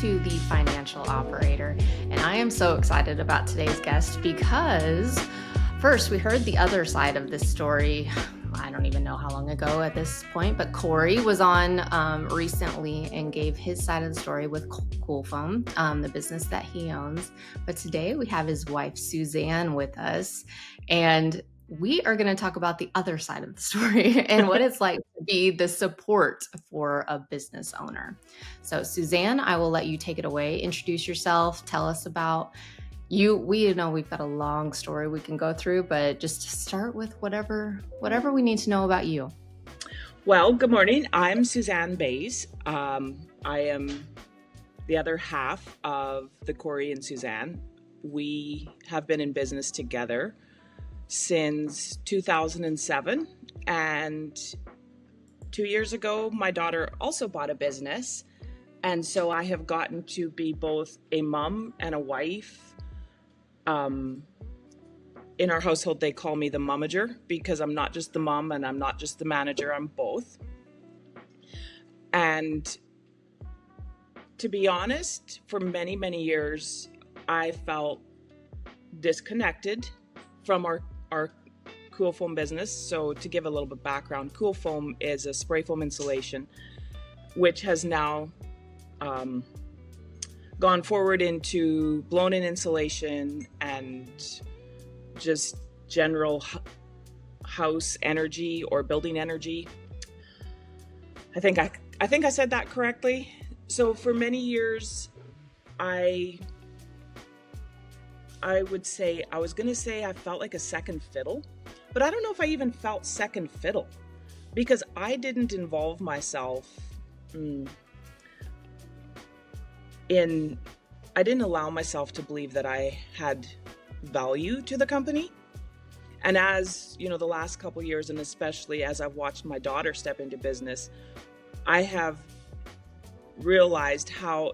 to The Financial Operator, and I am so excited about today's guest because first we heard the other side of this story. I don't even know how long ago at this point, but Cory was on recently and gave his side of the story with Kool Foam, the business that he owns. But today we have his wife, Suzanne, with us, and we are going to talk about the other side of the story and what it's like to be the support for a business owner. So Suzanne, I will let you take it away. Introduce yourself. Tell us about you. We know we've got a long story we can go through, but just start with whatever we need to know about you. Well, good morning. I'm Suzanne Boehs. I am the other half of the Cory and Suzanne. We have been in business together since 2007, and 2 years ago my daughter also bought a business, and so I have gotten to be both a mom and a wife. In our household they call me the momager because I'm not just the mom and I'm not just the manager, I'm both. And to be honest, for many years I felt disconnected from our Kool Foam business. So to give a little bit of background, Kool Foam is a spray foam insulation, which has now gone forward into blown-in insulation and just general house energy or building energy. I think I said that correctly. So for many years, I would say, I was going to say I felt like a second fiddle, but I don't know if I even felt second fiddle because I didn't involve myself I didn't allow myself to believe that I had value to the company. And as, you know, the last couple of years, and especially as I've watched my daughter step into business, I have realized how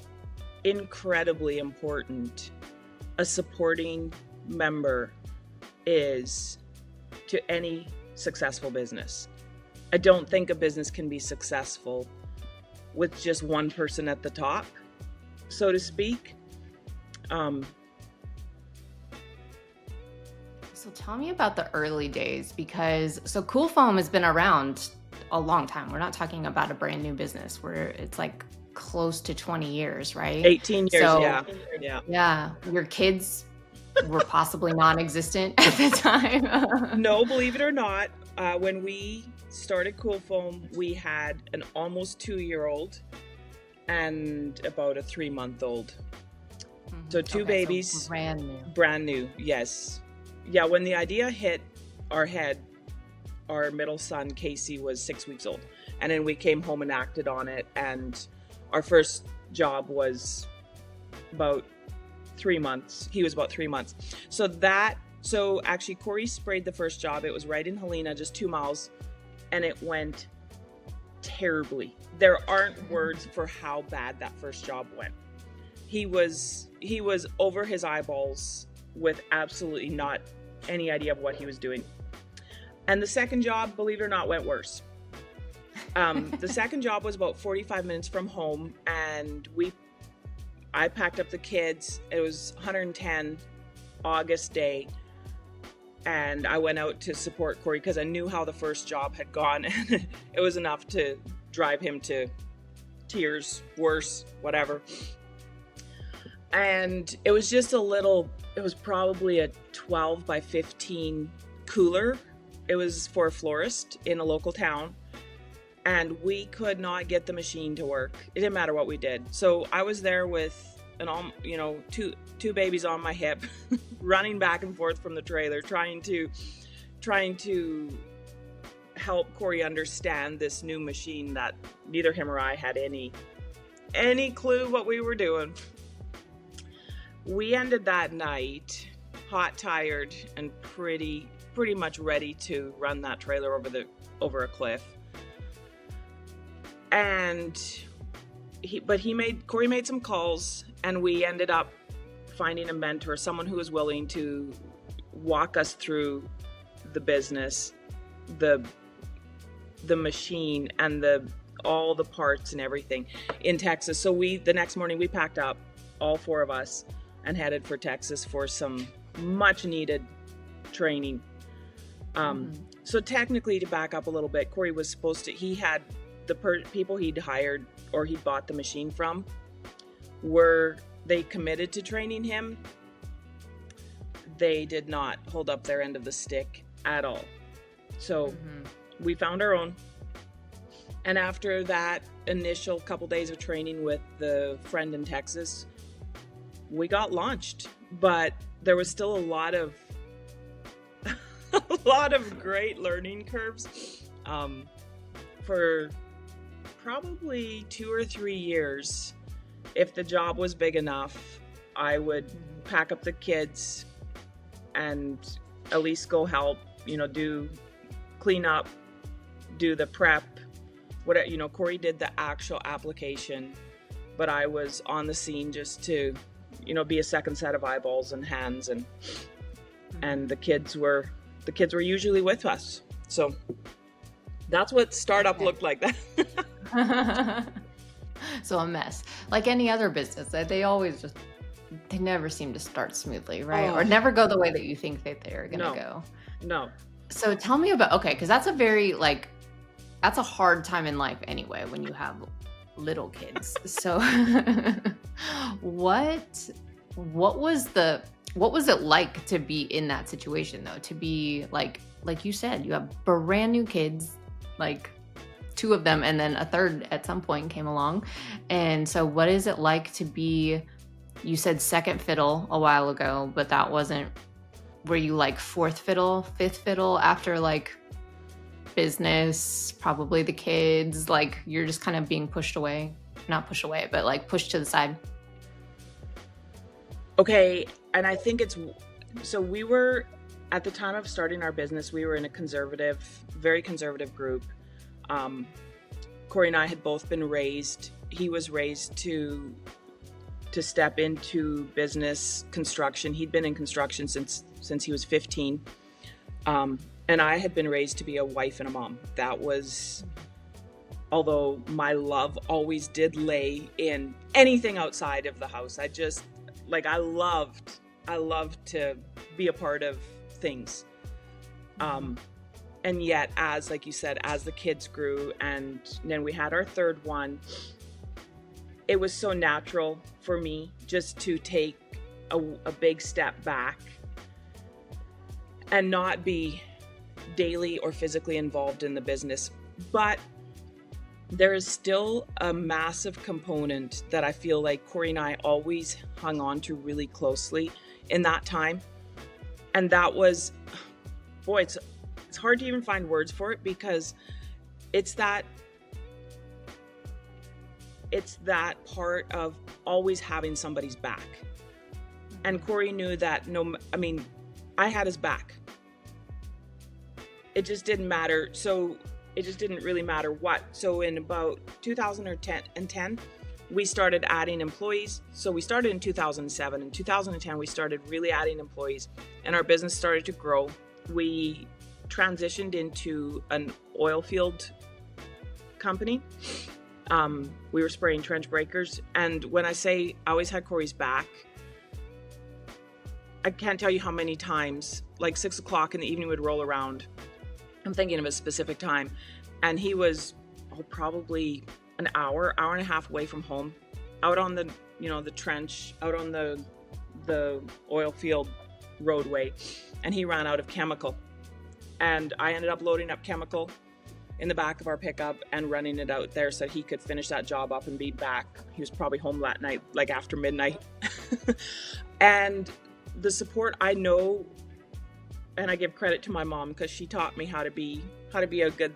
incredibly important a supporting member is to any successful business. I don't think a business can be successful with just one person at the top, so to speak. So tell me about the early days, because Kool Foam has been around a long time. We're not talking about a brand new business where it's like close to 20 years, right? 18 years, so, yeah. Your kids were possibly non-existent at the time. No, believe it or not, when we started Kool Foam, we had an almost 2-year-old and about a 3-month-old. So two babies. So brand new. Brand new, yes. Yeah, when the idea hit our head, our middle son, Casey, was 6 weeks old. And then we came home and acted on it. And our first job was about 3 months. He was about 3 months. So actually Cory sprayed the first job. It was right in Helena, just 2 miles. And it went terribly. There aren't words for how bad that first job went. He was over his eyeballs with absolutely not any idea of what he was doing. And the second job, believe it or not, went worse. The second job was about 45 minutes from home, and I packed up the kids. It was 110 August day, and I went out to support Cory because I knew how the first job had gone, and it was enough to drive him to tears, worse, whatever. And it was just it was probably a 12 by 15 cooler. It was for a florist in a local town, and we could not get the machine to work. It didn't matter what we did. So I was there with two babies on my hip, running back and forth from the trailer, trying to help Cory understand this new machine that neither him or I had any clue what we were doing. We ended that night hot, tired, and pretty much ready to run that trailer over a cliff. And Cory made some calls, and we ended up finding a mentor, someone who was willing to walk us through the business, the machine, and the all the parts and everything in Texas. So the next morning we packed up, all 4 of us, and headed for Texas for some much needed training. So technically, to back up a little bit, Cory was supposed to, he had the people he'd hired or he bought the machine from, they committed to training him. They did not hold up their end of the stick at all. So we found our own. And after that initial couple days of training with the friend in Texas, we got launched. But there was still a lot of great learning curves. For probably 2 or 3 years, if the job was big enough, I would pack up the kids and at least go help, do clean up, do the prep, whatever. Cory did the actual application, but I was on the scene just to, be a second set of eyeballs and hands, and the kids were usually with us. So that's what startup looked like. That. So a mess, like any other business. They never seem to start smoothly, right? Or never go the way that you think that they're gonna go. No. So tell me about, because that's a very that's a hard time in life anyway when you have little kids. So what was it like to be in that situation though? To be like you said, you have brand new kids, 2 of them, and then a third at some point came along. And so what is it like to be, you said second fiddle a while ago, but that wasn't, were you fourth fiddle, fifth fiddle after business, probably the kids, you're just kind of being pushed away, not pushed away, but pushed to the side? Okay. And I think so we were, at the time of starting our business, we were in a very conservative group. Cory and I had both been raised. He was raised to step into business construction. He'd been in construction since he was 15. And I had been raised to be a wife and a mom. That was, although my love always did lay in anything outside of the house. I just, I loved to be a part of things. And yet, like you said, as the kids grew and then we had our third one, it was so natural for me just to take a big step back and not be daily or physically involved in the business. But there is still a massive component that I feel like Cory and I always hung on to really closely in that time. And that was, it's hard to even find words for it, because it's that part of always having somebody's back. And Cory knew that I had his back. It just didn't matter. So it just didn't really matter what. So in about 2010, we started adding employees. So we started in 2007. In 2010, we started really adding employees, and our business started to grow. We transitioned into an oil field company. We were spraying trench breakers. And when I say I always had Cory's back, I can't tell you how many times, 6 o'clock in the evening would roll around. I'm thinking of a specific time. And he was probably an hour and a half away from home, out on the, the trench, out on the oil field roadway. And he ran out of chemical. And I ended up loading up chemical in the back of our pickup and running it out there so he could finish that job up and be back. He was probably home that night, after midnight. And the support, I know, and I give credit to my mom, because she taught me how to be a good,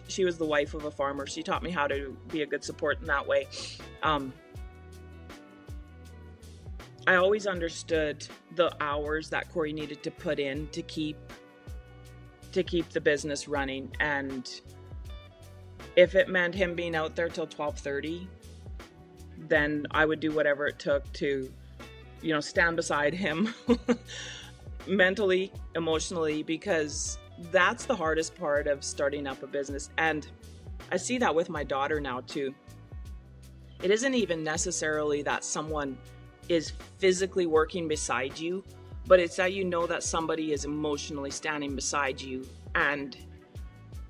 she was the wife of a farmer. She taught me how to be a good support in that way. I always understood the hours that Cory needed to put in to keep the business running. And if it meant him being out there till 12:30, then I would do whatever it took to, stand beside him mentally, emotionally, because that's the hardest part of starting up a business. And I see that with my daughter now too. It isn't even necessarily that someone is physically working beside you, but it's that you know that somebody is emotionally standing beside you, and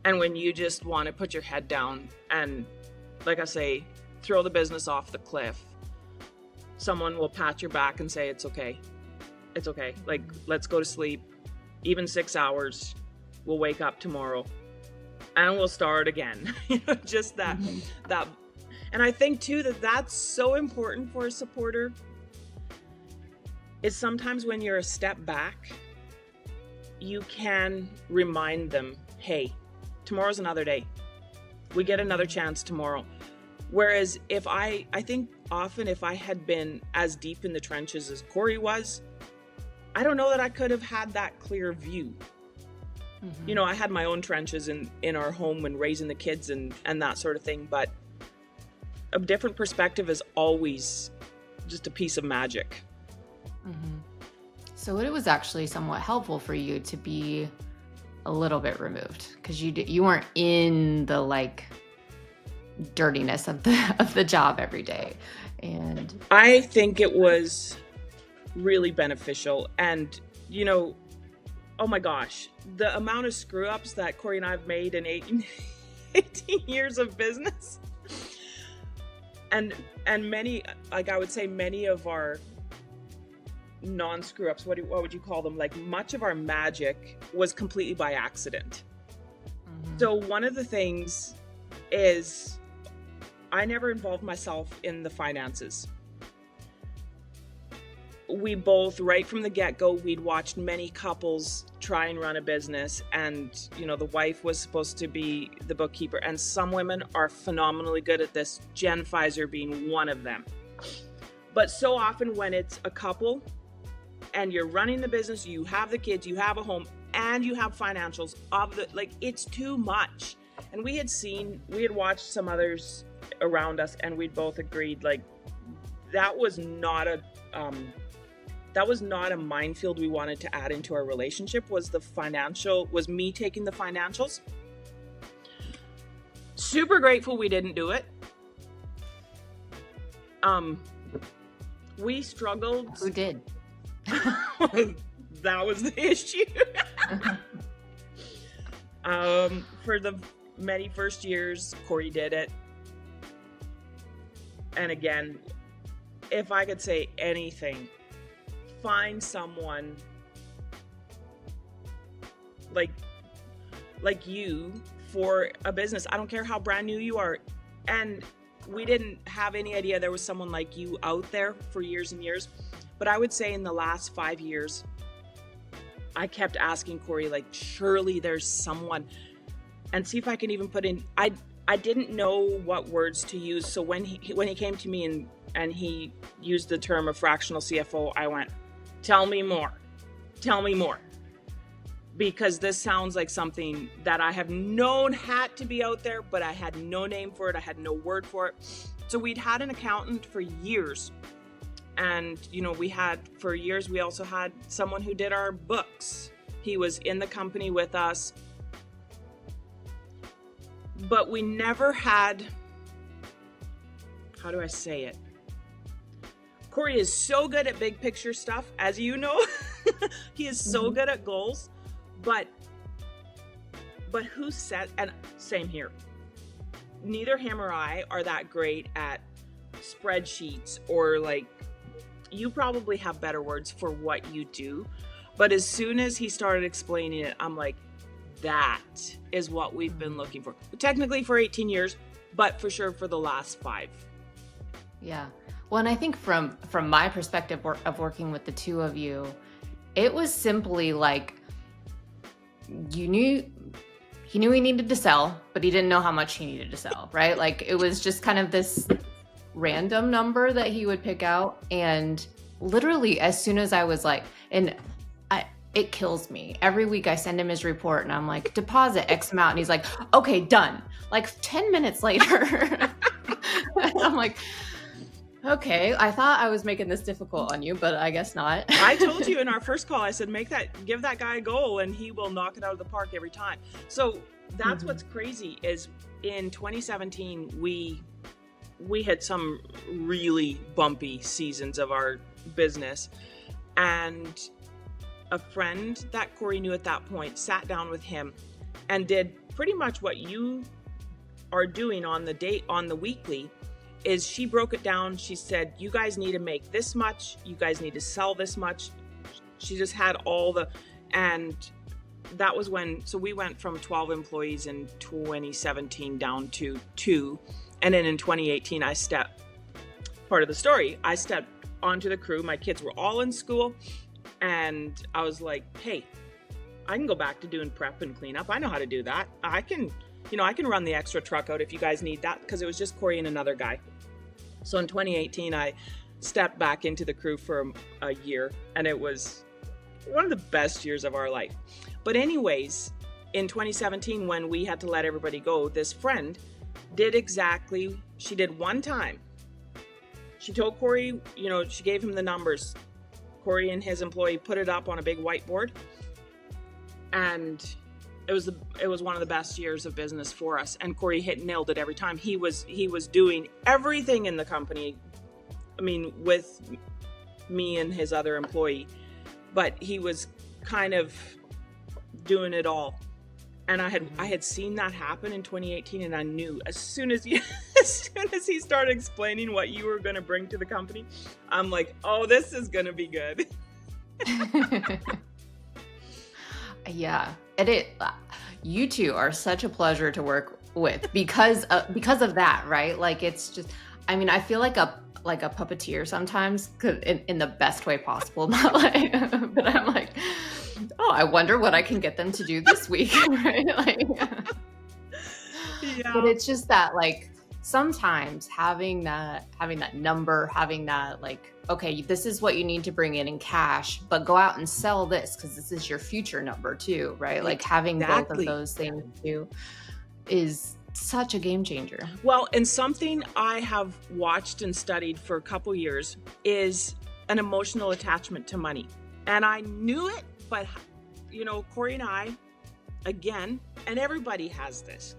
when you just want to put your head down and, like I say, throw the business off the cliff, someone will pat your back and say, it's okay. It's okay. Like, let's go to sleep. Even 6 hours, we'll wake up tomorrow and we'll start again. Just that. And I think too that that's so important for a supporter, is sometimes when you're a step back, you can remind them, hey, tomorrow's another day. We get another chance tomorrow. Whereas if I think often if I had been as deep in the trenches as Cory was, I don't know that I could have had that clear view. You know, I had my own trenches in our home when raising the kids and that sort of thing, but a different perspective is always just a piece of magic. So it was actually somewhat helpful for you to be a little bit removed, because you weren't in the like dirtiness of the job every day. And I think it was really beneficial. And, you know, oh my gosh, the amount of screw ups that Cory and I have made in 18 years of business. And many, like I would say, many of our non-screw ups, what would you call them? Like, much of our magic was completely by accident. So one of the things is I never involved myself in the finances. We both, right from the get-go, we'd watched many couples try and run a business, and, you know, the wife was supposed to be the bookkeeper, and some women are phenomenally good at this, Jen Pfizer being one of them. But so often when it's a couple and you're running the business, you have the kids, you have a home, and you have financials of the, like, it's too much. And we had watched some others around us, and we'd both agreed, like, that was not a minefield we wanted to add into our relationship, was me taking the financials. Super grateful we didn't do it. We struggled. Who did? That was the issue. For the many first years, Cory did it. And again, if I could say anything, find someone like you for a business. I don't care how brand new you are. And we didn't have any idea there was someone like you out there for years and years. But I would say in the last 5 years, I kept asking Cory, like, surely there's someone, and see if I can even put in, I didn't know what words to use. So when he came to me and he used the term of fractional CFO, I went, tell me more. Because this sounds like something that I have known had to be out there, but I had no name for it. I had no word for it. So we'd had an accountant for years. And, you know, for years, we also had someone who did our books. He was in the company with us. But we never had, how do I say it? Cory is so good at big picture stuff, as you know. He is so good at goals. But who said, and same here, neither him or I are that great at spreadsheets, or like, you probably have better words for what you do. But as soon as he started explaining it, I'm like, that is what we've been looking for. Technically for 18 years, but for sure for the last 5. Yeah. Well, and I think from my perspective of working with the two of you, it was simply like, he knew he needed to sell, but he didn't know how much he needed to sell, right? Like, it was just kind of this random number that he would pick out. And literally as soon as I was like, it kills me. Every week I send him his report and I'm like, deposit X amount. And he's like, okay, done. Like 10 minutes later. And I'm like, okay, I thought I was making this difficult on you, but I guess not. I told you in our first call, I said, give that guy a goal and he will knock it out of the park every time. So that's what's crazy is in 2017, we had some really bumpy seasons of our business, and a friend that Cory knew at that point sat down with him and did pretty much what you are doing on the weekly. Is she broke it down. She said, you guys need to make this much, you guys need to sell this much. She just had and that was so we went from 12 employees in 2017 down to 2. And then in 2018, I stepped onto the crew. My kids were all in school, and I was like, hey, I can go back to doing prep and cleanup. I know how to do that. I can run the extra truck out if you guys need that, because it was just Cory and another guy. So in 2018, I stepped back into the crew for a year, and it was one of the best years of our life. But anyways, in 2017, when we had to let everybody go, this friend she did one time. She told Cory, she gave him the numbers. Cory and his employee put it up on a big whiteboard, and it was one of the best years of business for us. And Cory nailed it every time. He was doing everything in the company. I mean, with me and his other employee, but he was kind of doing it all. And I had seen that happen in 2018, and I knew as soon as he started explaining what you were going to bring to the company, I'm like, oh, this is going to be good. Yeah. And you two are such a pleasure to work with because of that, right? Like, it's just, I mean, I feel like a puppeteer sometimes, in the best way possible. Not like, but I'm like, oh, I wonder what I can get them to do this week, right? Like, yeah. But it's just that, like, sometimes having that number, having that, like, okay, this is what you need to bring in cash, but go out and sell this because this is your future number too, right? Like, having both of those things too is such a game changer. Well, and something I have watched and studied for a couple years is an emotional attachment to money. And I knew it, but Cory and I, again, and everybody has this,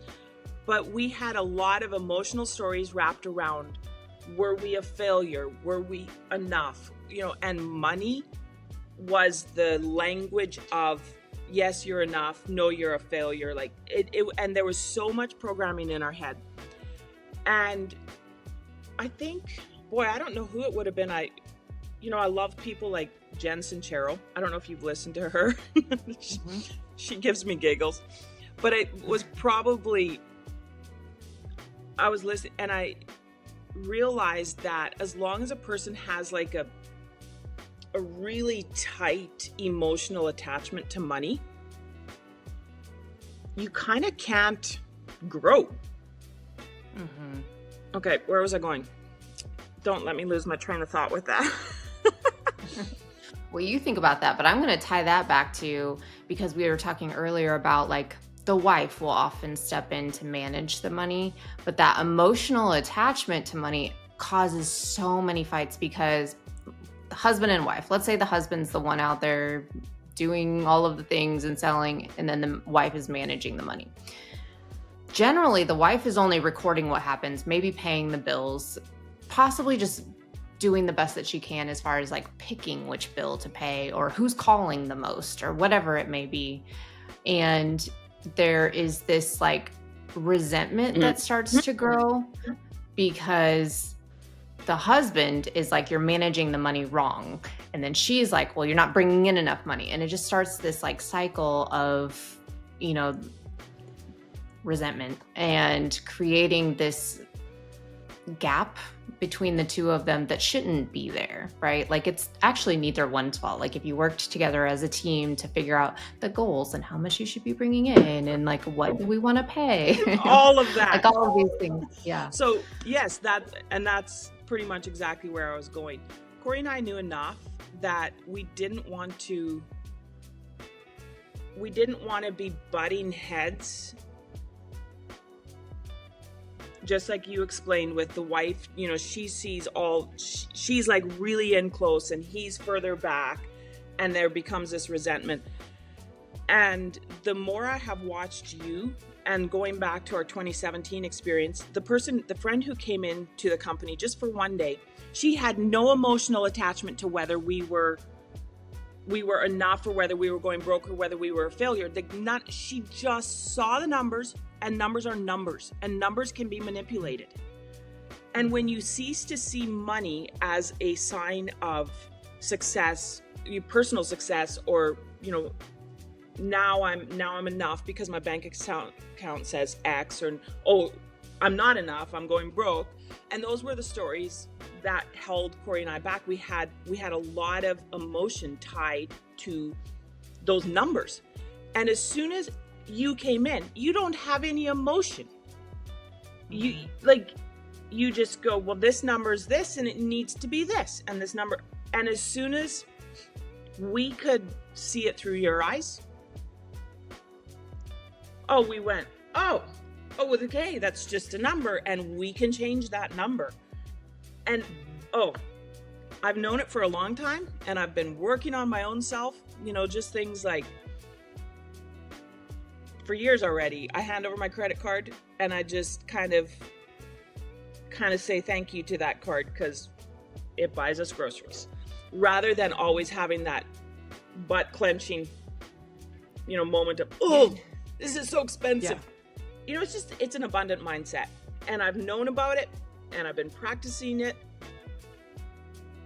but we had a lot of emotional stories wrapped around, were we a failure? Were we enough? And money was the language of, yes, you're enough. No, you're a failure. Like and there was so much programming in our head. And I think, boy, I don't know who it would have been. I love people like Jen Sincero. I don't know if you've listened to her. She gives me giggles. But it was probably, I was listening and I realized that as long as a person has like a really tight emotional attachment to money, you kind of can't grow. Okay, where was I going? Don't let me lose my train of thought with that. Well, you think about that, but I'm going to tie that back to, because we were talking earlier about, like, the wife will often step in to manage the money, but that emotional attachment to money causes so many fights because the husband and wife, let's say the husband's the one out there doing all of the things and selling, and then the wife is managing the money. Generally, the wife is only recording what happens, maybe paying the bills, possibly just doing the best that she can as far as like picking which bill to pay or who's calling the most or whatever it may be. And there is this like resentment that starts to grow because the husband is like, you're managing the money wrong. And then she's like, well, you're not bringing in enough money. And it just starts this like cycle of, resentment and creating this gap between the two of them that shouldn't be there, right? Like, it's actually neither one's fault. Like, if you worked together as a team to figure out the goals and how much you should be bringing in and like what do we want to pay, all of that, like all of these things. Yeah. So yes, that's pretty much exactly where I was going. Cory and I knew enough that we didn't want to be butting heads. Just like you explained with the wife, she sees she's like really in close and he's further back, and there becomes this resentment. And the more I have watched you and going back to our 2017 experience, the friend who came into the company just for one day, she had no emotional attachment to whether we were enough or whether we were going broke or whether we were a failure. She just saw the numbers, and numbers are numbers, and numbers can be manipulated. And when you cease to see money as a sign of success, personal success, or, now I'm enough because my bank account says X, or, oh, I'm not enough, I'm going broke. And those were the stories that held Cory and I back. We had a lot of emotion tied to those numbers. And as soon as you came in, you don't have any emotion. You just go, well, this number is this and it needs to be this, and this number. And as soon as we could see it through your eyes, we went, okay, that's just a number, and we can change that number. And I've known it for a long time, and I've been working on my own self, just things like, for years already, I hand over my credit card and I just kind of say thank you to that card because it buys us groceries, rather than always having that butt clenching, moment of, this is so expensive. Yeah. It's an abundant mindset, and I've known about it and I've been practicing it,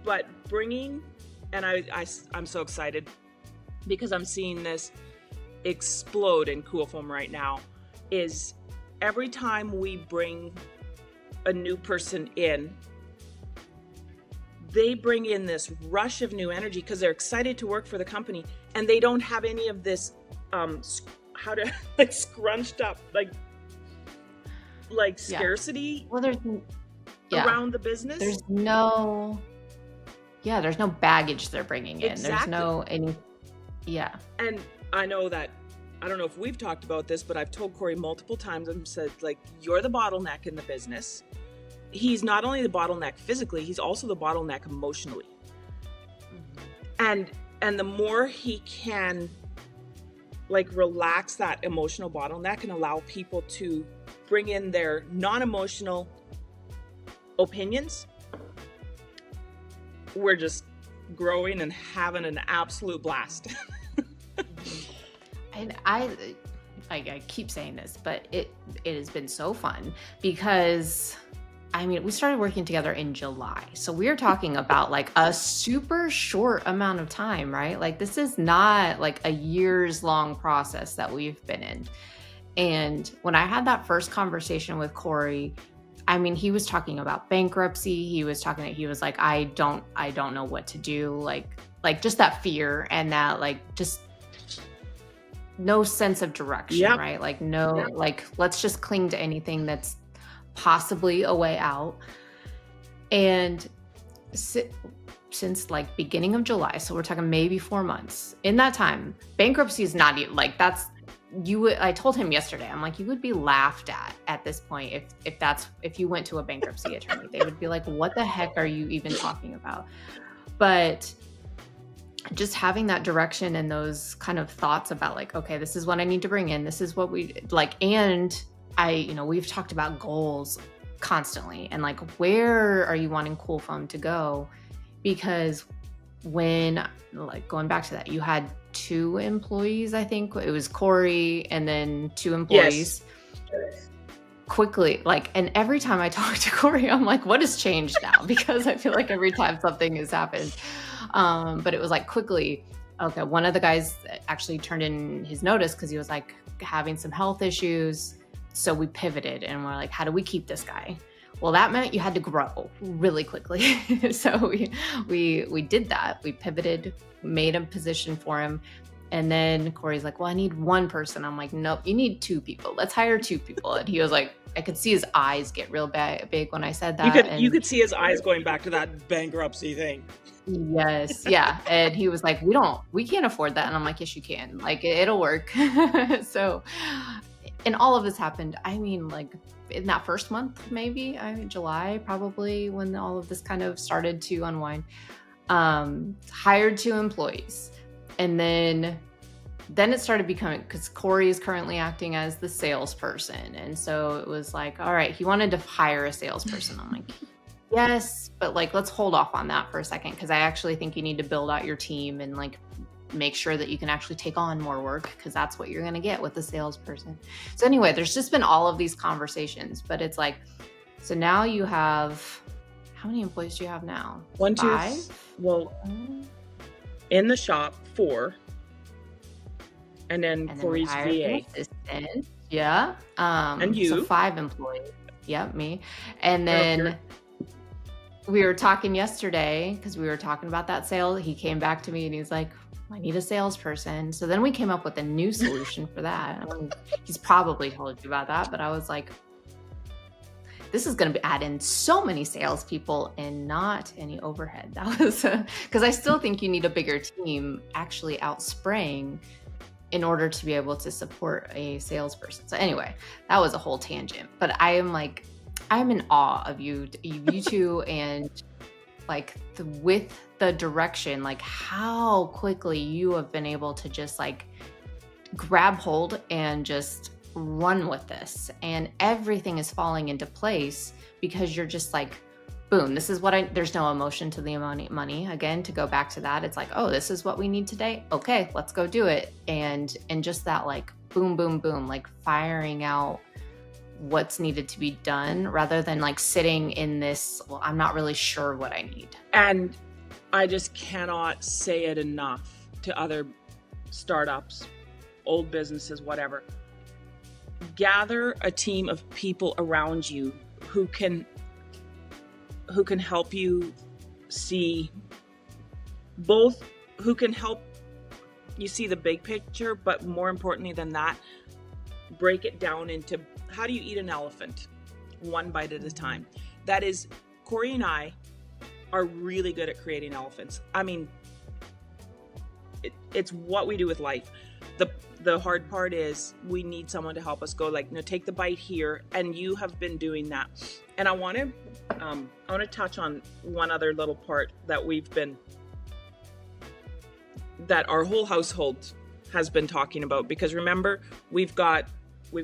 but I'm so excited because I'm seeing this explode in Kool Foam right now, is every time we bring a new person in, they bring in this rush of new energy because they're excited to work for the company, and they don't have any of this scrunched up scarcity around the business. There's no baggage they're bringing in. Exactly. And I know that, I don't know if we've talked about this, but I've told Cory multiple times, I've said, you're the bottleneck in the business. He's not only the bottleneck physically, he's also the bottleneck emotionally. Mm-hmm. And the more he can relax that emotional bottleneck and allow people to bring in their non-emotional opinions, we're just growing and having an absolute blast. And I keep saying this, but it has been so fun because, we started working together in July. So we're talking about a super short amount of time, right? This is not a years long process that we've been in. And when I had that first conversation with Cory, he was talking about bankruptcy. He was like, I don't know what to do. Just that fear and that just no sense of direction, yep. Right? Let's just cling to anything that's possibly a way out. And since beginning of July, so we're talking maybe 4 months. In that time, bankruptcy is not even I told him yesterday, I'm like, you would be laughed at this point if you went to a bankruptcy attorney. They would be like, what the heck are you even talking about? But just having that direction and those kind of thoughts about okay, this is what I need to bring in. This is what we and we've talked about goals constantly and where are you wanting Kool Foam to go? Because when going back to that, you had 2 employees, I think it was Cory and then 2 employees. Yes. Quickly, and every time I talk to Cory, I'm like, what has changed now? Because I feel every time something has happened. But it was quickly, okay, one of the guys actually turned in his notice because he was having some health issues. So we pivoted and we're how do we keep this guy? Well, that meant you had to grow really quickly. So we did that. We pivoted, made a position for him. And then Cory's like, well, I need 1 person. I'm like, nope, you need 2 people. Let's hire 2 people. And he was like, I could see his eyes get real big when I said that. You could see his eyes going back to that bankruptcy thing. Yes. Yeah. And he was like, we can't afford that. And I'm like, yes, you can. It'll work. So, and all of this happened, in that first month, maybe, July, probably, when all of this kind of started to unwind. Hired 2 employees. And then then it started becoming, because Cory is currently acting as the salesperson. And so it was like, all right, he wanted to hire a salesperson. I'm like, yes, but like, let's hold off on that for a second. Cause I actually think you need to build out your team and like make sure that you can actually take on more work, because that's what you're going to get with the salesperson. So anyway, there's just been all of these conversations, but it's like, so now you have, how many employees do you have now? 1, 2, 5? well, in the shop, 4. And then Cory's VA. Assistant. Yeah. And you. So 5 employees. Yep, me. And then we were talking yesterday, because we were talking about that sale. He came back to me and he's like, I need a salesperson. So then we came up with a new solution for that. I mean, he's probably told you about that, but I was like, this is going to add in so many salespeople and not any overhead. That was because I still think you need a bigger team actually outspraying in order to be able to support a salesperson. So anyway, that was a whole tangent, but I'm in awe of you two, and like with the direction, like how quickly you have been able to just like grab hold and just run with this, and everything is falling into place because you're just like, boom, this is what there's no emotion to the money. Again, to go back to that, it's like, oh, this is what we need today. Okay, let's go do it. And just that like boom, boom, boom, like firing out what's needed to be done rather than like sitting in this, well, I'm not really sure what I need. And I just cannot say it enough to other startups, old businesses, whatever. Gather a team of people around you who can help you see both, who can help you see the big picture, but more importantly than that, break it down into how do you eat an elephant one bite at a time. That is, Cory and I are really good at creating elephants. I mean, it's what we do with life. The hard part is we need someone to help us go like, no, take the bite here. And you have been doing that. And I want to touch on one other little part that our whole household has been talking about, because remember, we've got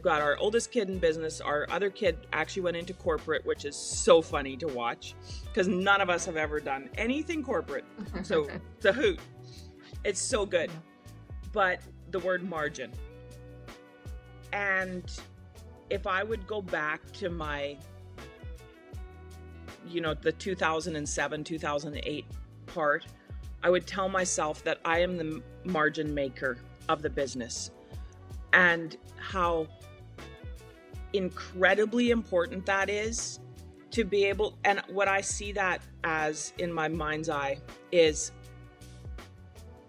our oldest kid in business. Our other kid actually went into corporate, which is so funny to watch because none of us have ever done anything corporate. So it's a hoot. It's so good. But the word margin. And if I would go back to my, the 2007, 2008 part, I would tell myself that I am the margin maker of the business, and how incredibly important that is to be able, and what I see that as in my mind's eye is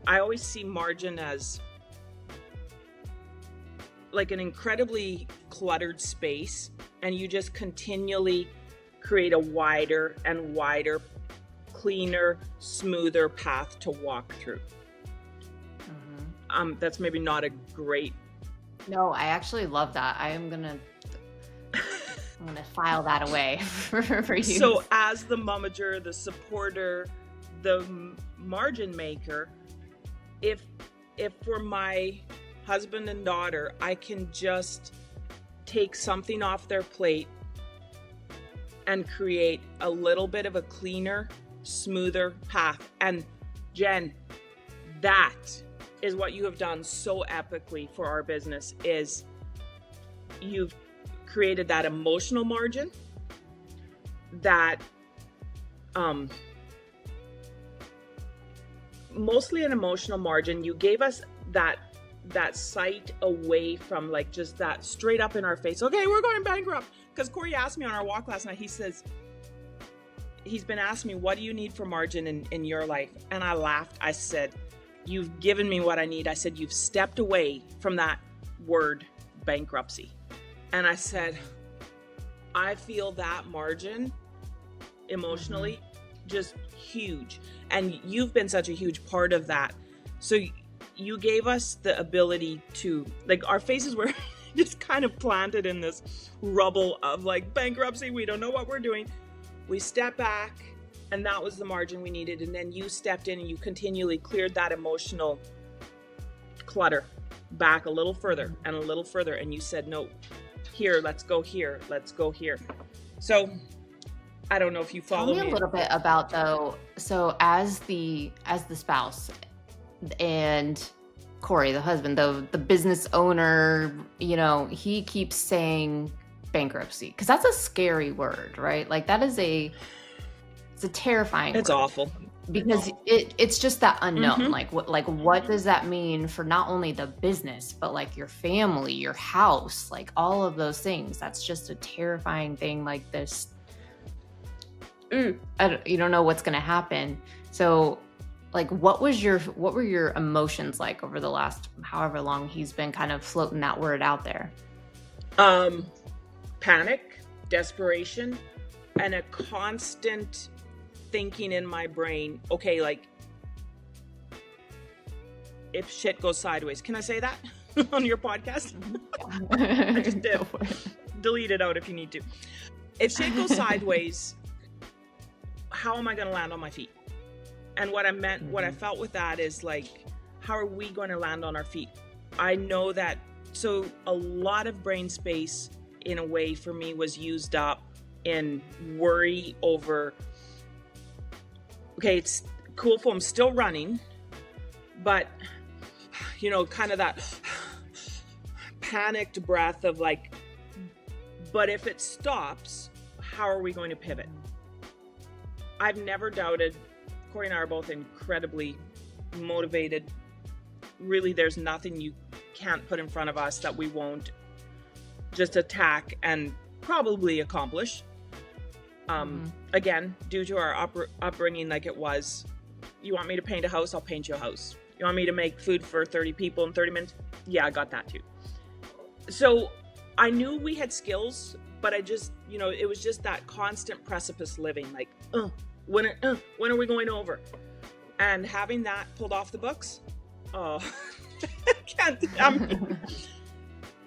I always see margin as like an incredibly cluttered space, and you just continually create a wider and wider, cleaner, smoother path to walk through. Mm-hmm. That's maybe not a great. No, I actually love that. I'm gonna file that away for you. So as the momager, the supporter, the margin maker, if for my husband and daughter, I can just take something off their plate and create a little bit of a cleaner, smoother path. And Jen, that is what you have done so epically for our business, is you've created that emotional margin, that mostly an emotional margin. You gave us that sight away from like just that straight up in our face, okay, we're going bankrupt. Because Cory asked me on our walk last night, he says, he's been asking me, what do you need for margin in your life? And I laughed. I said, you've given me what I need. I said, you've stepped away from that word bankruptcy. And I said, I feel that margin emotionally just huge. And you've been such a huge part of that. So you gave us the ability to, like, our faces were just kind of planted in this rubble of like bankruptcy. We don't know what we're doing. We stepped back, and that was the margin we needed. And then you stepped in and you continually cleared that emotional clutter back a little further and a little further. And you said, no, here, let's go here. Let's go here. So I don't know if you follow me. Tell me a little bit about though. So as the spouse and Cory, the husband, the business owner, you know, he keeps saying bankruptcy because that's a scary word, right? Like that is it's a terrifying It's word awful. because it's just that unknown. What does that mean for not only the business, but like your family, your house, like all of those things. That's just a terrifying thing like this. You don't know what's going to happen. So like, what were your emotions like over the last, however long he's been kind of floating that word out there? Panic, desperation, and a constant thinking in my brain, okay, like if shit goes sideways, can I say that on your podcast? I just did. Delete it out if you need to. If shit goes sideways, how am I going to land on my feet? And what I felt with that is like, how are we going to land on our feet? I know that, so a lot of brain space in a way for me was used up in worry over, okay, it's Kool Foam still running, but you know, kind of that panicked breath of like, but if it stops, how are we going to pivot? I've never doubted. Cory and I are both incredibly motivated. Really, there's nothing you can't put in front of us that we won't just attack and probably accomplish. Again, due to our upbringing like it was, you want me to paint a house, I'll paint you a house. You want me to make food for 30 people in 30 minutes? Yeah, I got that too. So I knew we had skills, but I just, you know, it was just that constant precipice living, like, when are we going over? And having that pulled off the books,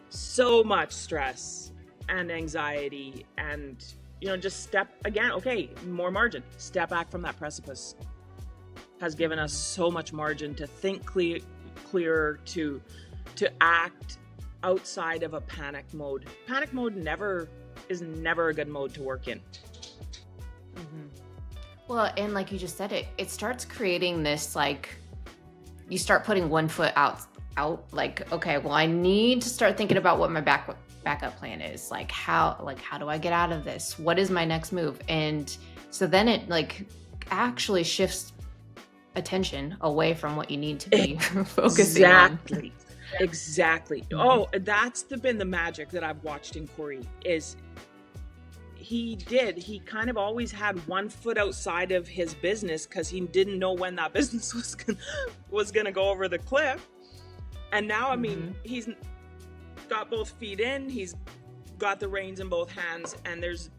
so much stress and anxiety and, you know, just more margin. Step back from that precipice has given us so much margin to think clearer, to act outside of a panic mode. Panic mode is never a good mode to work in. Well, and like you just said, it starts creating this, like, you start putting one foot out, like, okay, well, I need to start thinking about what my backup plan is. Like, how do I get out of this? What is my next move? And so then it like actually shifts attention away from what you need to be focusing on. Exactly. Oh, that's been the magic that I've watched in Cory is he kind of always had one foot outside of his business because he didn't know when that business was going to go over the cliff. And now, I mean, he's got both feet in, he's got the reins in both hands, and there's,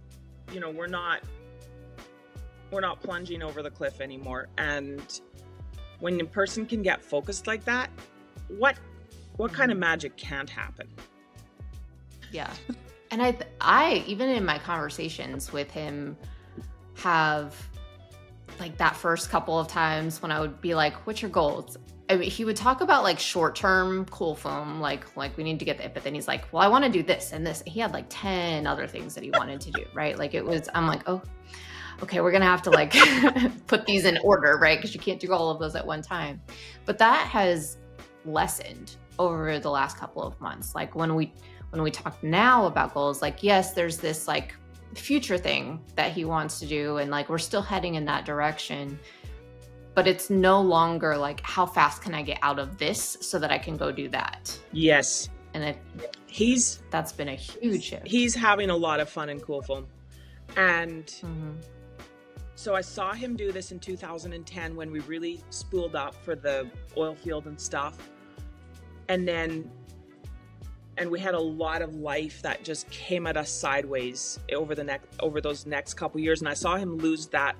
you know, we're not plunging over the cliff anymore. And when a person can get focused like that, what kind of magic can't happen? Yeah. And I even in my conversations with him have like that first couple of times when I would be like, what's your goals? I mean, he would talk about like short-term Kool Foam, like we need to get that. But then he's like, well, I want to do this and this. He had like 10 other things that he wanted to do, right? Like I'm like, oh, okay, we're going to have to like put these in order, right? Because you can't do all of those at one time. But that has lessened over the last couple of months. Like when we talk now about goals, like, yes, there's this like future thing that he wants to do. And like, we're still heading in that direction, but it's no longer like, how fast can I get out of this so that I can go do that? Yes. And that's been a huge shift. He's having a lot of fun in Kool Foam. And so I saw him do this in 2010 when we really spooled up for the oil field and stuff. And we had a lot of life that just came at us sideways over those next couple years. And I saw him lose that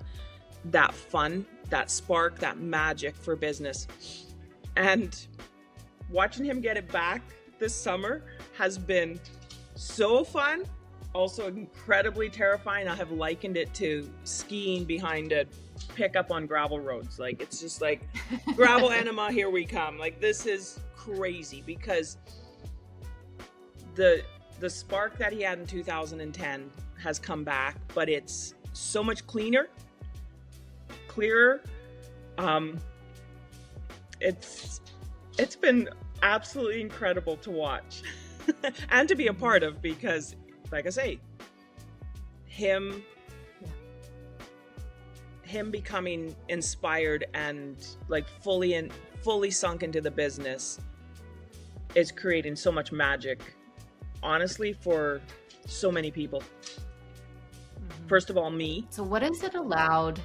fun, that spark, that magic for business. And watching him get it back this summer has been so fun, also incredibly terrifying. I have likened it to skiing behind a pickup on gravel roads. Like, it's just like gravel enema, here we come. Like, this is crazy because the spark that he had in 2010 has come back, but it's so much clearer. It's been absolutely incredible to watch and to be a part of, because like I say, him becoming inspired and like fully sunk into the business is creating so much magic, honestly, for so many people. First of all, me. So what has it allowed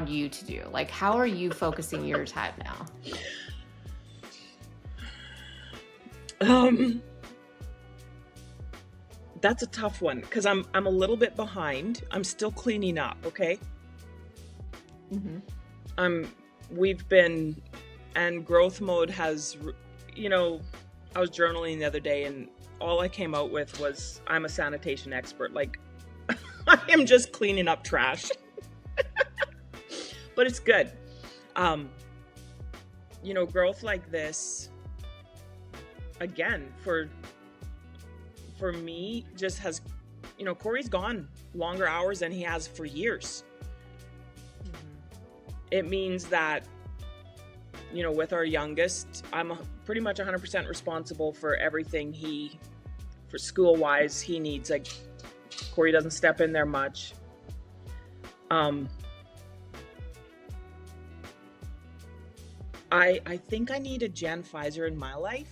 you to do? Like, how are you focusing your time now? That's a tough one because I'm a little bit behind. I'm still cleaning up, okay? We've been, and growth mode has, I was journaling the other day and all I came out with was, I'm a sanitation expert. Like, I am just cleaning up trash. But it's good. Growth like this, again, for me, just has, Cory's gone longer hours than he has for years. It means that, with our youngest, I'm pretty much 100% responsible for everything for school-wise, he needs. Like, Cory doesn't step in there much. I think I need a Jen Pfizer in my life.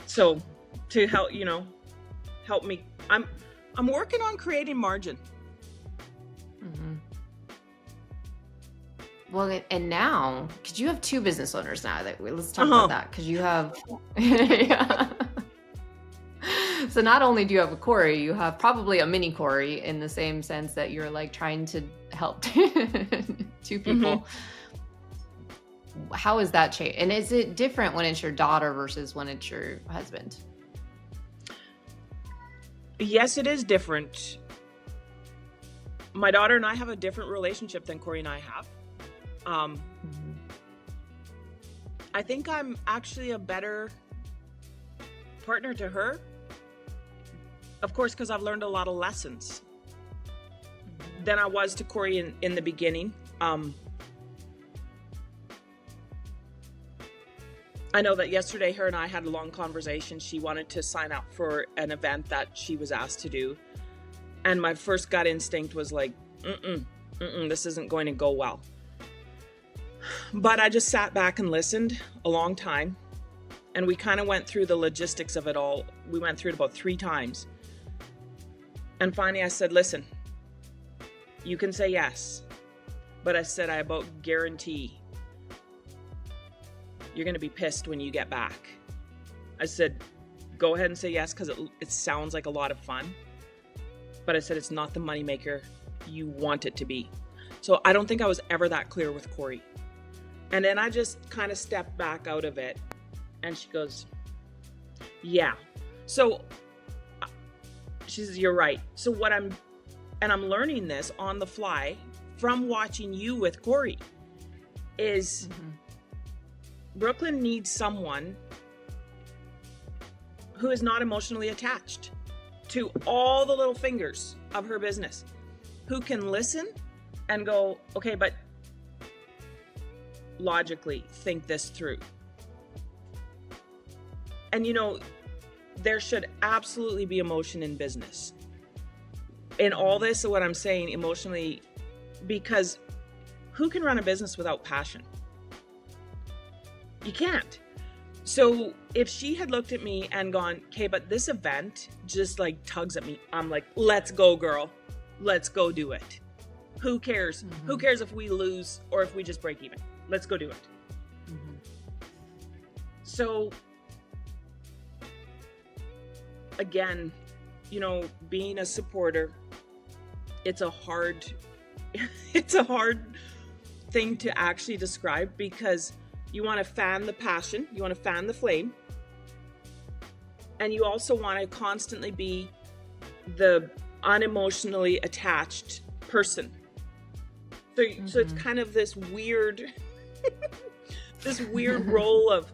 To help me. I'm working on creating margin. Well, and now, because you have two business owners now, let's talk about that, because you have, yeah. So not only do you have a Cory, you have probably a mini Cory, in the same sense that you're like trying to help two people. How is that change? And is it different when it's your daughter versus when it's your husband? Yes, it is different. My daughter and I have a different relationship than Cory and I have. I think I'm actually a better partner to her. Of course, because I've learned a lot of lessons than I was to Cory in the beginning. I know that yesterday her and I had a long conversation. She wanted to sign up for an event that she was asked to do. And my first gut instinct was like, this isn't going to go well. But I just sat back and listened a long time. And we kind of went through the logistics of it all. We went through it about 3 times. And finally I said, listen, you can say yes. But I said, I about guarantee you're going to be pissed when you get back. I said, go ahead and say yes, because it sounds like a lot of fun. But I said, it's not the moneymaker you want it to be. So I don't think I was ever that clear with Cory. And then I just kind of stepped back out of it. And she goes, yeah. So she says, you're right. So I'm learning this on the fly from watching you with Cory, is Brooklyn needs someone who is not emotionally attached to all the little fingers of her business, who can listen and go, okay, but logically think this through. And there should absolutely be emotion in business. In all this, what I'm saying, emotionally, because who can run a business without passion? You can't. So if she had looked at me and gone, okay, but this event just like tugs at me, I'm like, let's go, girl. Let's go do it. Who cares? Who cares if we lose or if we just break even? Let's go do it. So again, being a supporter, it's a hard thing to actually describe, because you want to fan the passion, you want to fan the flame, and you also want to constantly be the unemotionally attached person. So it's kind of this weird this weird role of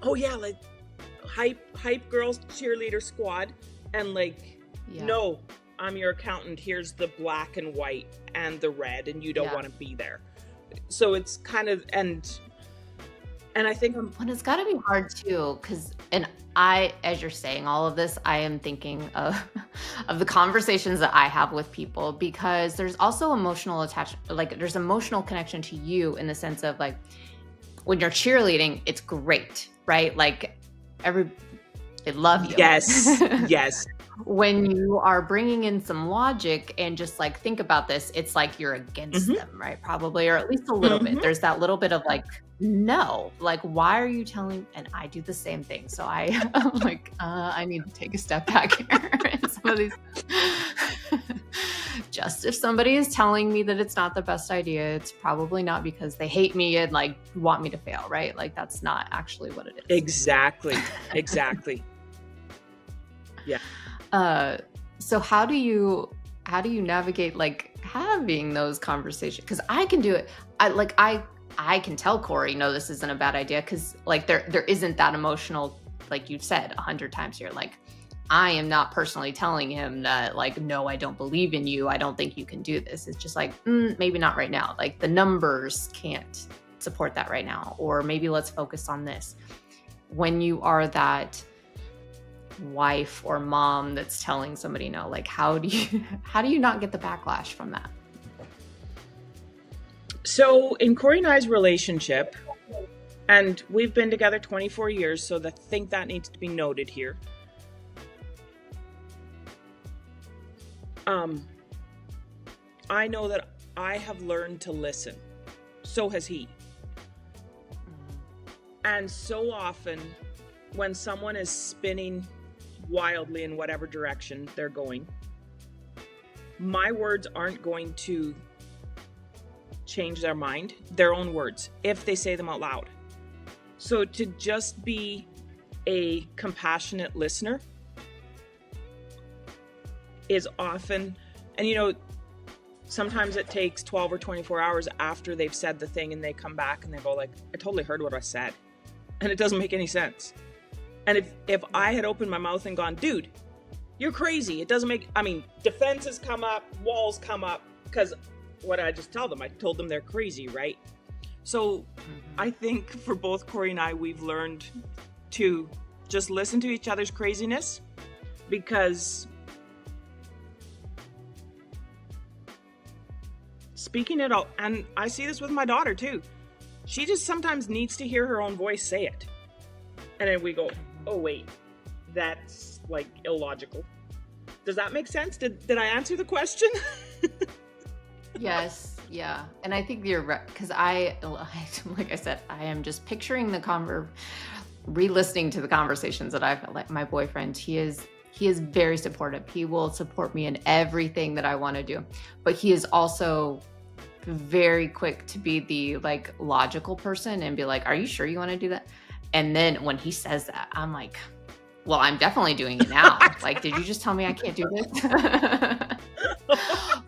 oh yeah, like hype girls cheerleader squad, and like no, I'm your accountant, here's the black and white and the red, and you don't want to be there. So it's kind of, and I think when it's got to be hard too, because, and I, as you're saying all of this, I am thinking of the conversations that I have with people, because there's also emotional attachment, like there's emotional connection to you in the sense of like, when you're cheerleading, it's great, right? Like they love you. Yes, yes. When you are bringing in some logic and just like, think about this, it's like you're against them, right? Probably, or at least a little bit. There's that little bit of like, no, like, why are you telling? And I do the same thing. So I'm like, I need to take a step back here. And some of these, just if somebody is telling me that it's not the best idea, it's probably not because they hate me and like want me to fail, right? Like that's not actually what it is. Exactly. Yeah. So how do you navigate like having those conversations? Because I can do it. I can tell Cory, no, this isn't a bad idea, because like there isn't that emotional, like you've said 100 times here. Like I am not personally telling him that like, no, I don't believe in you. I don't think you can do this. It's just like, maybe not right now. Like the numbers can't support that right now, or maybe let's focus on this. When you are that wife or mom that's telling somebody no, like how do you not get the backlash from that? So in Cory and I's relationship, and we've been together 24 years, so I think that needs to be noted here. I know that I have learned to listen. So has he. And so often when someone is spinning wildly in whatever direction they're going, my words aren't going to change their mind, their own words, if they say them out loud. So to just be a compassionate listener is often, and you know, sometimes it takes 12 or 24 hours after they've said the thing and they come back and they go like, I totally heard what I said and it doesn't make any sense. And if I had opened my mouth and gone, dude, you're crazy, it doesn't make, I mean, defenses come up, walls come up, because what did I just tell them? I told them they're crazy, right? So I think for both Cory and I, we've learned to just listen to each other's craziness, because speaking it out, and I see this with my daughter too, she just sometimes needs to hear her own voice say it. And then we go, oh wait, that's like illogical. Does that make sense? Did I answer the question? Yes. Yeah. And I think you're right. Cause I, like I said, I am just picturing re-listening to the conversations that I've had. Like my boyfriend, he is very supportive. He will support me in everything that I want to do, but he is also very quick to be the like logical person and be like, are you sure you want to do that? And then when he says that, I'm like, well, I'm definitely doing it now. Like, did you just tell me I can't do this?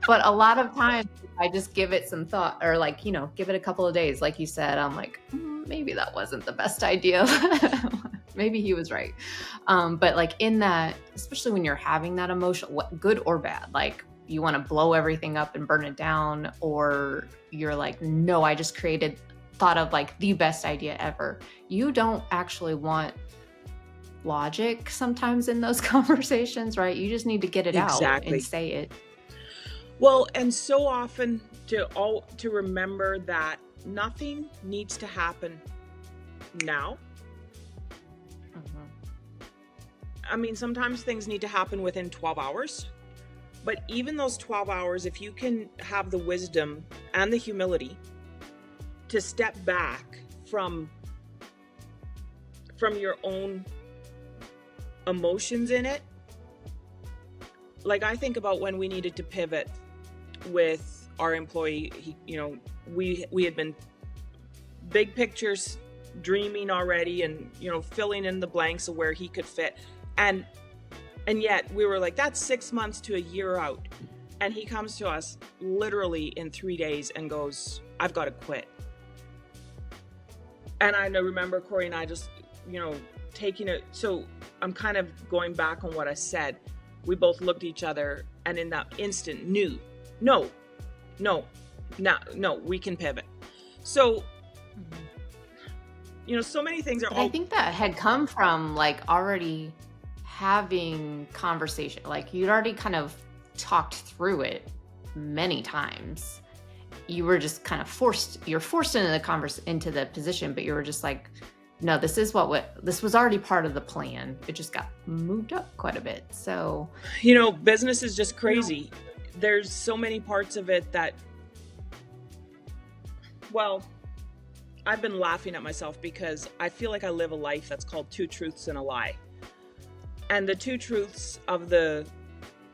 But a lot of times I just give it some thought, or like, you know, give it a couple of days. Like you said, I'm like, maybe that wasn't the best idea. Maybe he was right. But like in that, especially when you're having that emotion, good or bad, like you want to blow everything up and burn it down, or you're like, no, I just thought of like the best idea ever. You don't actually want logic sometimes in those conversations, right? You just need to get it out and say it. Well, and so often to remember that nothing needs to happen now. I mean, sometimes things need to happen within 12 hours. But even those 12 hours, if you can have the wisdom and the humility to step back from your own emotions in it. Like I think about when we needed to pivot with our employee, we had been big pictures, dreaming already, and filling in the blanks of where he could fit, and yet we were like, that's 6 months to a year out, and he comes to us literally in 3 days and goes, I've got to quit. And I remember Cory and I just, taking it. So I'm kind of going back on what I said. We both looked at each other and in that instant knew, no, we can pivot. So, so many things are. I think that had come from like already having conversation. Like you'd already kind of talked through it many times. You were just kind of forced into the position, but you were just like, no, this was already part of the plan. It just got moved up quite a bit. So, business is just crazy. There's so many parts of it that, well, I've been laughing at myself because I feel like I live a life that's called two truths and a lie. And the two truths of the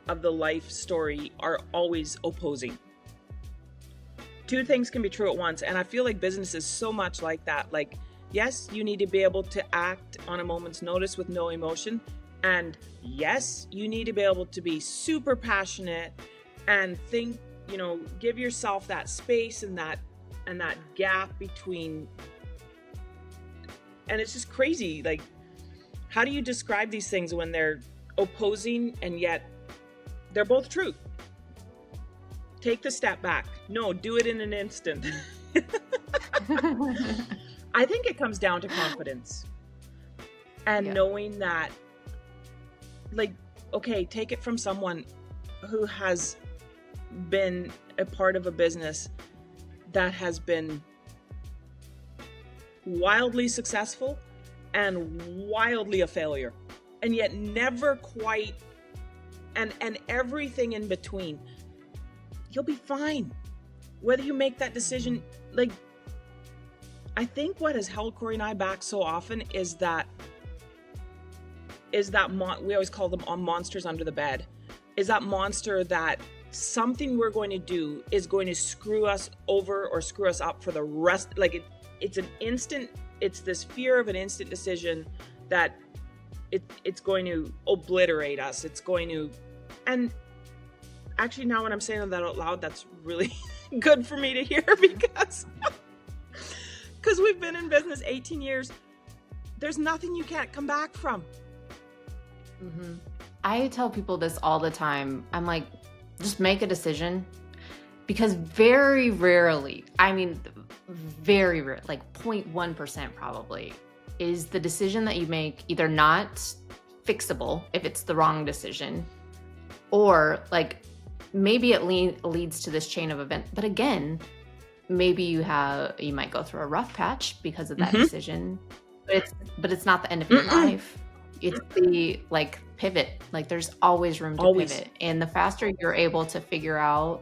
life story are always opposing. Two things can be true at once. And I feel like business is so much like that. Like, yes, you need to be able to act on a moment's notice with no emotion. And yes, you need to be able to be super passionate and think, give yourself that space and that gap between. And it's just crazy. Like, how do you describe these things when they're opposing and yet they're both true? Take the step back. No, do it in an instant. I think it comes down to confidence and knowing that, like, okay, take it from someone who has been a part of a business that has been wildly successful and wildly a failure, and yet never quite, and everything in between. You'll be fine. Whether you make that decision, like, I think what has held Cory and I back so often is that we always call them monsters under the bed. Is that monster that something we're going to do is going to screw us over or screw us up for the rest. Like it's this fear of an instant decision that it's going to obliterate us. It's going to, and actually now when I'm saying that out loud, that's really good for me to hear because we've been in business 18 years. There's nothing you can't come back from. Mm-hmm. I tell people this all the time. I'm like, just make a decision, because very rarely, very rare, like 0.1% probably, is the decision that you make either not fixable if it's the wrong decision, or like maybe it leads to this chain of events. But again, maybe you might go through a rough patch because of that decision, but it's not the end of your life. It's the like pivot. Like there's always room to pivot, and the faster you're able to figure out.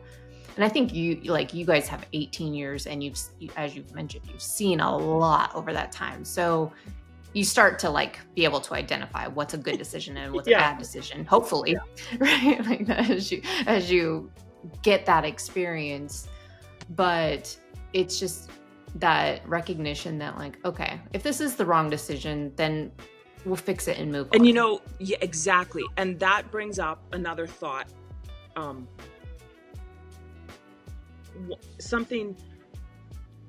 And I think you guys have 18 years, and as you've mentioned, you've seen a lot over that time. So you start to like be able to identify what's a good decision and what's a bad decision. Hopefully, right? Like as you get that experience, but it's just that recognition that like, okay, if this is the wrong decision, then we'll fix it and move on. And exactly. And that brings up another thought. Something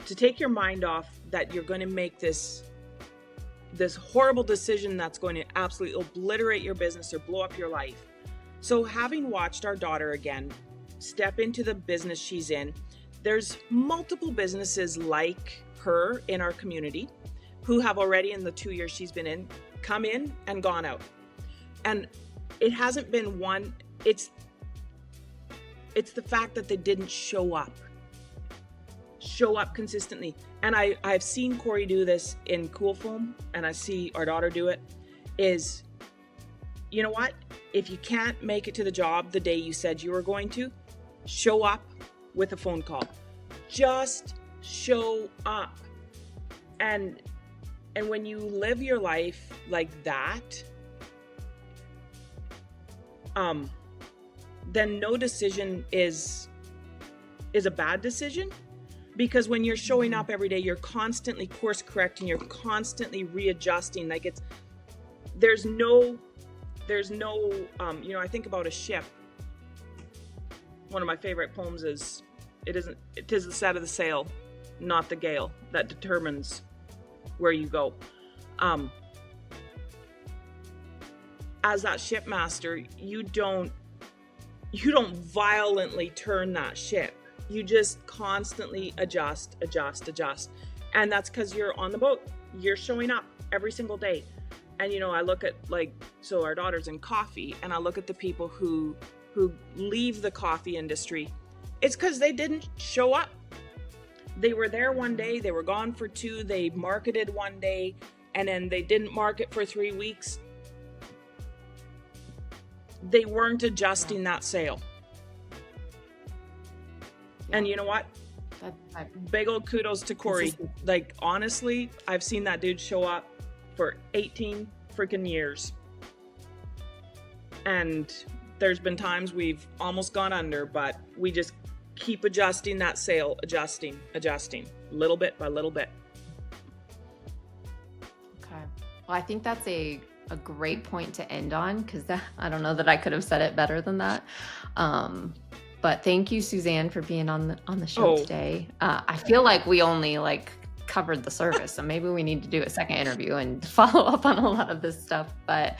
to take your mind off that you're going to make this horrible decision that's going to absolutely obliterate your business or blow up your life. So having watched our daughter again step into the business she's in, there's multiple businesses like her in our community who have already, in the 2 years she's been in, come in and gone out. And it hasn't been one, it's the fact that they didn't show up consistently. And I've seen Cory do this in Kool Foam, and I see our daughter do it, is, you know what? If you can't make it to the job the day you said you were going to, show up with a phone call. Just show up. And when you live your life like that, then no decision is a bad decision, because when you're showing up every day, you're constantly course correcting, you're constantly readjusting. Like there's no, I think about a ship. One of my favorite poems is, it is the set of the sail, not the gale, that determines where you go. As that shipmaster, you don't violently turn that ship. You just constantly adjust. And that's because you're on the boat. You're showing up every single day. And, I look at so our daughter's in coffee, and I look at the people who leave the coffee industry. It's because they didn't show up. They were there one day, they were gone for 2, they marketed one day, and then they didn't market for 3 weeks. They weren't adjusting that sale. And you know what? Big old kudos to Cory. Honestly, I've seen that dude show up for 18 freaking years. And there's been times we've almost gone under, but we just keep adjusting that sale, adjusting, little bit by little bit. Okay. Well, I think that's a great point to end on, because I don't know that I could have said it better than that. But thank you, Suzanne, for being on the show today. I feel like we only covered the surface, so maybe we need to do a second interview and follow up on a lot of this stuff. But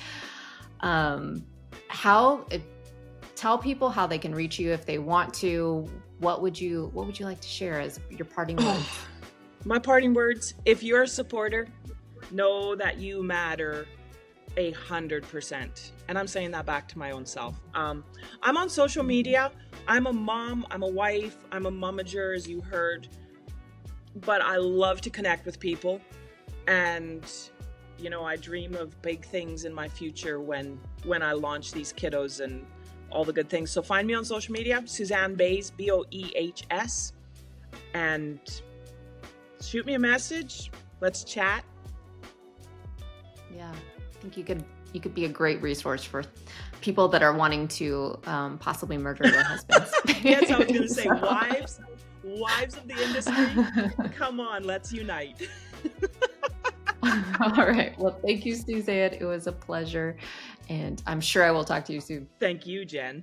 tell people how they can reach you if they want to. What would you like to share as your parting words? My parting words: if you're a supporter, know that you matter 100%. And I'm saying that back to my own self. I'm on social media. I'm a mom, I'm a wife, I'm a momager, as you heard. But I love to connect with people. And, I dream of big things in my future when I launch these kiddos and all the good things. So find me on social media, Suzanne Boehs, Boehs, and shoot me a message. Let's chat. Yeah, I think you could be a great resource for people that are wanting to possibly murder their husbands. Yes, I was going to say wives of the industry. Come on, let's unite. All right. Well, thank you, Suzanne. It was a pleasure. And I'm sure I will talk to you soon. Thank you, Jen.